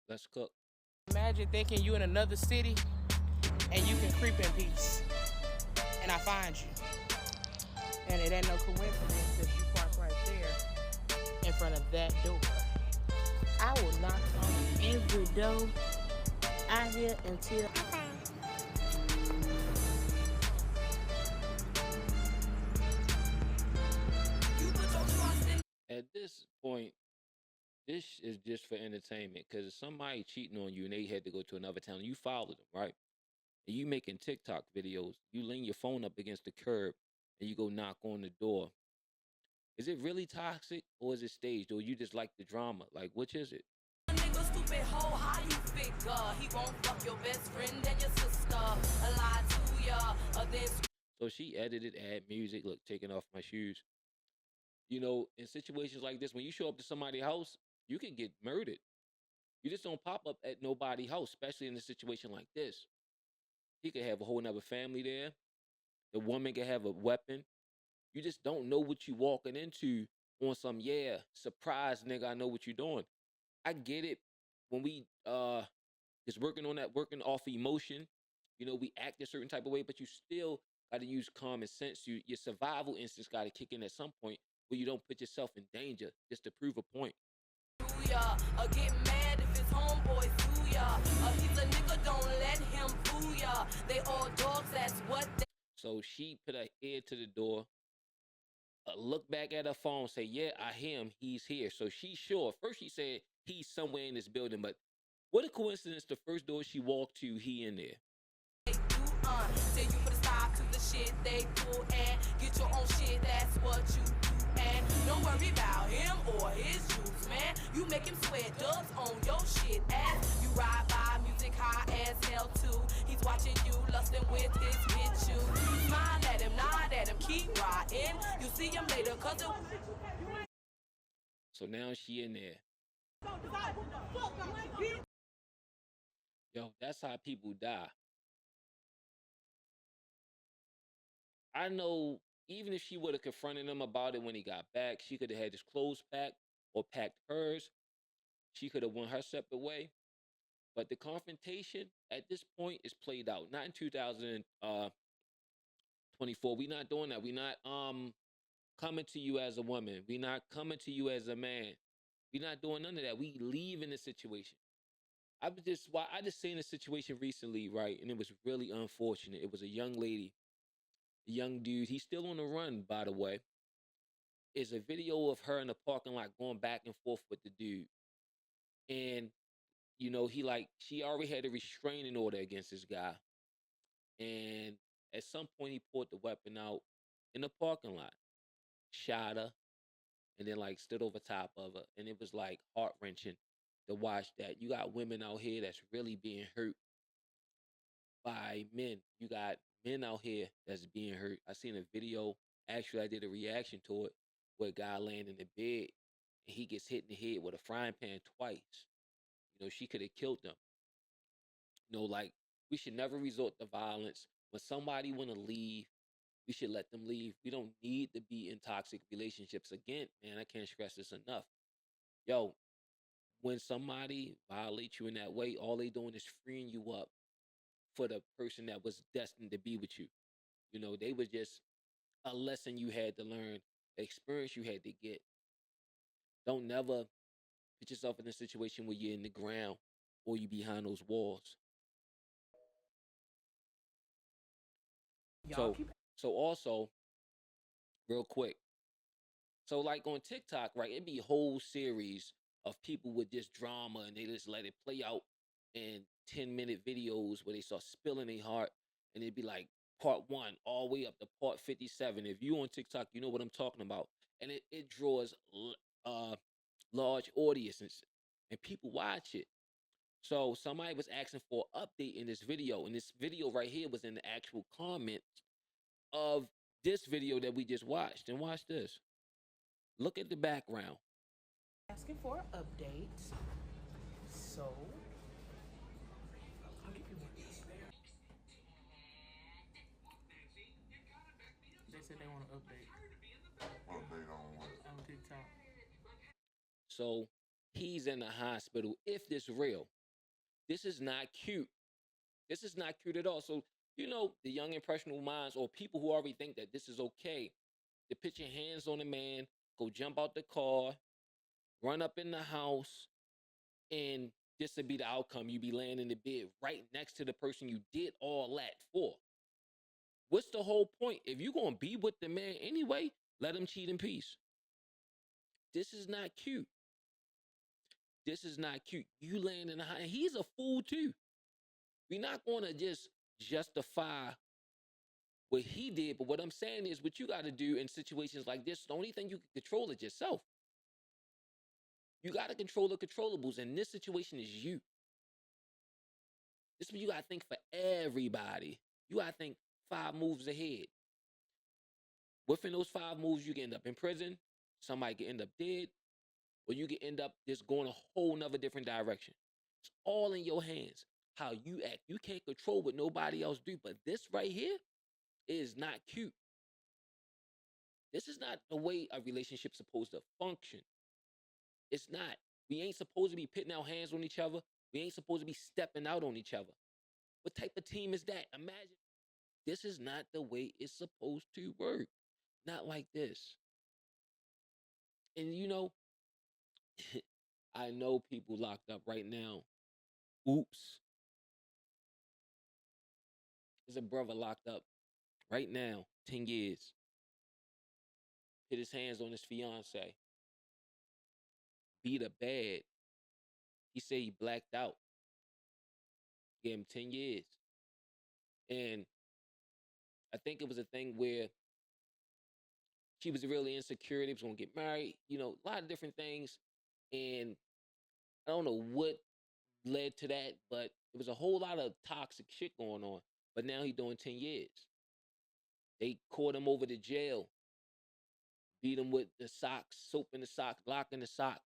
Let's cook. Imagine thinking you in another city and you can creep in peace, and I find you. And it ain't no coincidence that you park right there in front of that door. I will knock on every door out here until At this point, this is just for entertainment. Because if somebody cheating on you and they had to go to another town, you followed them, right? And you making TikTok videos, you lean your phone up against the curb and you go knock on the door. Is it really toxic or is it staged or you just like the drama? Like, which is it? Nigga, stupid hoe, how you figure? He won't fuck your best friend and your sister. A lie to ya, then So she edited, add music, look, taking off my shoes. You know, in situations like this, when you show up to somebody's house, you can get murdered. You just don't pop up at nobody's house, especially in a situation like this. He could have a whole nother family there. The woman could have a weapon. You just don't know what you walking into on some, yeah, surprise, nigga, I know what you're doing. I get it when we is working on that, working off emotion. You know, we act a certain type of way, but you still got to use common sense. Your survival instincts got to kick in at some point where you don't put yourself in danger just to prove a point. ya. Get mad if his homeboy sue ya. He's a nigga, don't let him fool ya. They all dogs, that's what they. So she put her ear to the door, look back at her phone, say, "Yeah, I hear him. He's here." So she's sure. First, she said he's somewhere in this building, but what a coincidence! The first door she walked to, he in there. Tell you put a stop to the shit they do and get your own shit, that's what you do. And don't worry about him or his juice, man. You make him sweat dubs on your shit as you ride by music high as hell too. He's watching you, lusting with his bitch you. Smile at him, nod at him, keep riding. You see him later, cause it. So now she in there. Yo, that's how people die. I know even if she would have confronted him about it when he got back, she could have had his clothes packed or packed hers. She could have went her separate way. But the confrontation at this point is played out. Not in 2024. We're not doing that. We're not coming to you as a woman. We're not coming to you as a man. We're not doing none of that. We leave in the situation. I just seen a situation recently, right? And it was really unfortunate. It was a young lady, a young dude. He's still on the run, by the way. Is a video of her in the parking lot going back and forth with the dude. And, you know, she already had a restraining order against this guy. And at some point he pulled the weapon out in the parking lot, shot her, and then like stood over top of her. And it was like heart wrenching to watch that. You got women out here that's really being hurt by men. You got men out here that's being hurt. I seen a video, actually I did a reaction to it, where a guy laying in the bed and he gets hit in the head with a frying pan twice. You know, she could have killed them. You know, like we should never resort to violence. When somebody wanna leave, we should let them leave. We don't need to be in toxic relationships again, man. I can't stress this enough. Yo, when somebody violates you in that way, all they doing is freeing you up for the person that was destined to be with you. You know, they was just a lesson you had to learn, experience you had to get. Don't never put yourself in a situation where you're in the ground or you behind those walls. y'all So, keep. so also, real quick. So, like on TikTok, right? It'd be a whole series of people with this drama, and they just let it play out in 10-minute videos where they start spilling their heart, and it'd be like part one all the way up to part 57. If you on TikTok, you know what I'm talking about, and it draws large audiences, and people watch it. So somebody was asking for an update in this video, and this video right here was in the actual comments of this video that we just watched. And watch this. Look at the background. Asking for an update. So I'll give you one. They said they want to update Update on what? on TikTok. So he's in the hospital. If this real, This is not cute. This is not cute at all. So, the young impressionable minds or people who already think that this is okay, to put your hands on a man, go jump out the car, run up in the house, and this would be the outcome. You be laying in the bed right next to the person you did all that for. What's the whole point? If you're gonna be with the man anyway, let him cheat in peace. This is not cute. This is not cute. You laying in the house, and he's a fool too. We're not gonna just justify what he did, but what I'm saying is what you gotta do in situations like this, the only thing you can control is yourself. You gotta control the controllables, and this situation is you. This is what you gotta think for everybody. You gotta think 5 moves ahead. Within those 5 moves, you can end up in prison, somebody can end up dead, or you can end up just going a whole nother different direction. It's all in your hands. How you act. You can't control what nobody else do. But this right here is not cute. This is not the way a relationship's supposed to function. It's not. We ain't supposed to be putting our hands on each other. We ain't supposed to be stepping out on each other. What type of team is that? Imagine this is not the way it's supposed to work. Not like this. And I know people locked up right now. Oops. There's a brother locked up right now, 10 years. Hit his hands on his fiance. Beat her bad. He said he blacked out. Gave him 10 years. And I think it was a thing where she was really insecure. They was going to get married. A lot of different things. And I don't know what led to that, but it was a whole lot of toxic shit going on. But now he's doing 10 years. They caught him over to jail. Beat him with the socks, soap in the socks, lock in the socks.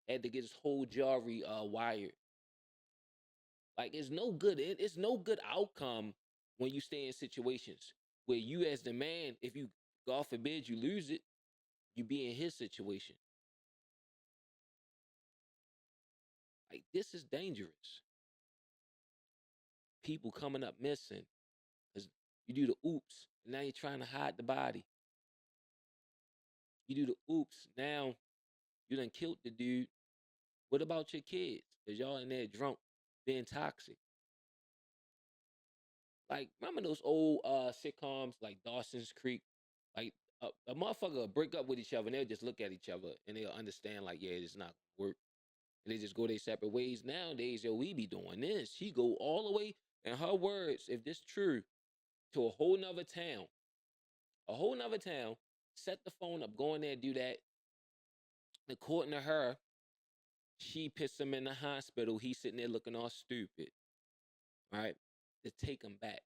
Had to get his whole jewelry wired. Like it's no good. It's no good outcome when you stay in situations where you, as the man, if you, God forbid, you lose it, you be in his situation. Like this is dangerous. People coming up missing because you do the oops, and now you're trying to hide the body. You do the oops, now you done killed the dude. What about your kids? Because y'all in there drunk, being toxic. Like, remember those old sitcoms like Dawson's Creek? Like, a motherfucker will break up with each other and they'll just look at each other and they'll understand, like, yeah, it's not gonna work. And they just go their separate ways. Nowadays, yo, we be doing this. She go all the way, in her words, if this true, to a whole nother town. A whole nother town, set the phone up, go in there, do that. According to her, she pissed him in the hospital. He's sitting there looking all stupid. Right? To take him back.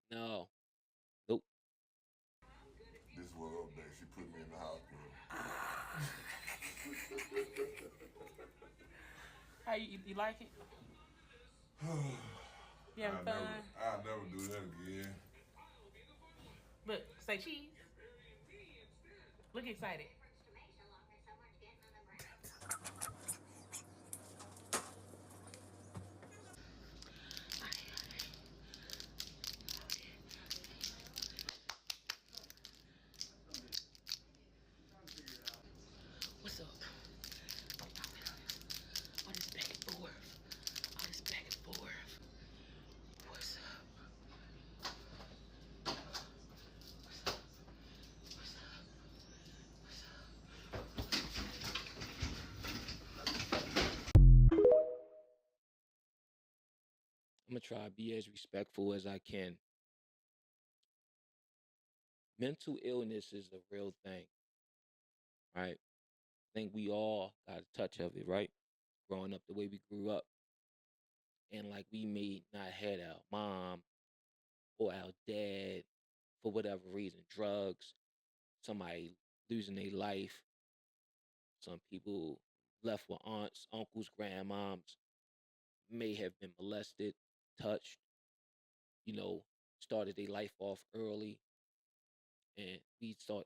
No. Nope. This was update. She put me in the hospital. How you like it? You having fun? I'll never do that again. Look, say cheese. Look excited. What's up? All this back and forth. All this back and forth. What's up? I'm gonna try to be as respectful as I can. Mental illness is a real thing, right? I think we all got a touch of it, right? Growing up the way we grew up. And like we may not had our mom or our dad for whatever reason, drugs, somebody losing their life, some people left with aunts, uncles, grandmoms, may have been molested, touched, you know, started their life off early, and we start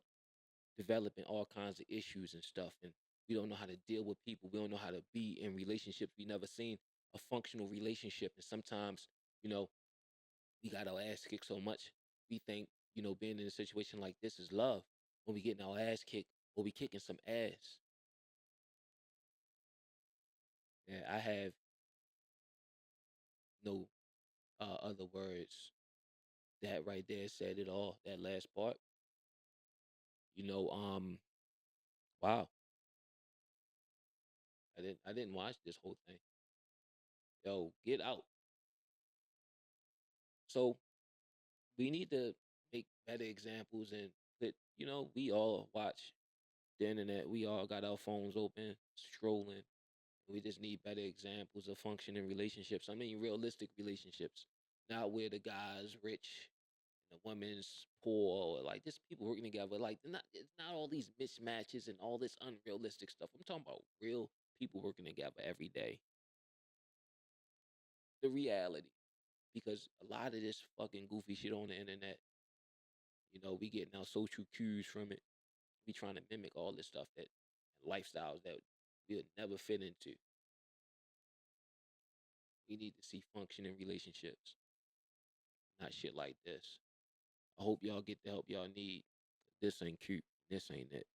developing all kinds of issues and stuff. And We don't know how to deal with people. We don't know how to be in relationships. We never seen a functional relationship. And sometimes, you know, we got our ass kicked so much. We think, being in a situation like this is love. When we getting our ass kicked or we kicking some ass. Yeah, I have no other words. That right there said it all. That last part. You know, um, wow. I didn't watch this whole thing. Yo, get out. So we need to make better examples and we all watch the internet. We all got our phones open, strolling. We just need better examples of functioning relationships. I mean, realistic relationships, not where the guy's rich and the woman's poor, or like just people working together. Like it's not all these mismatches and all this unrealistic stuff. I'm talking about real people working together every day. The reality, because a lot of this fucking goofy shit on the internet, we getting our social cues from it. We trying to mimic all this stuff that lifestyles that we would never fit into. We need to see functioning relationships, not shit like this. I hope y'all get the help y'all need. This ain't cute. This ain't it.